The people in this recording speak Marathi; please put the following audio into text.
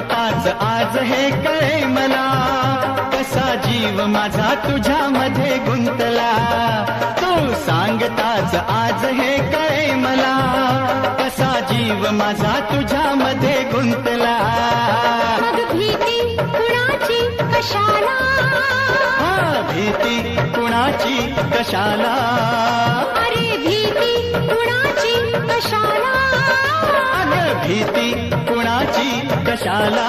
सांगताच आज हे कळे मला, कसा जीव माझा तुझ्यामध्ये गुंतला. तू सांगताच आज हे कळे मला, कसा जीव माझा तुझ्यामध्ये गुंतला. मग भीती कुणाची कशाला, भीती कुणाची कशाला, अरे भीती कुणाची कशाला, अगं भीती कुणाची कशाला.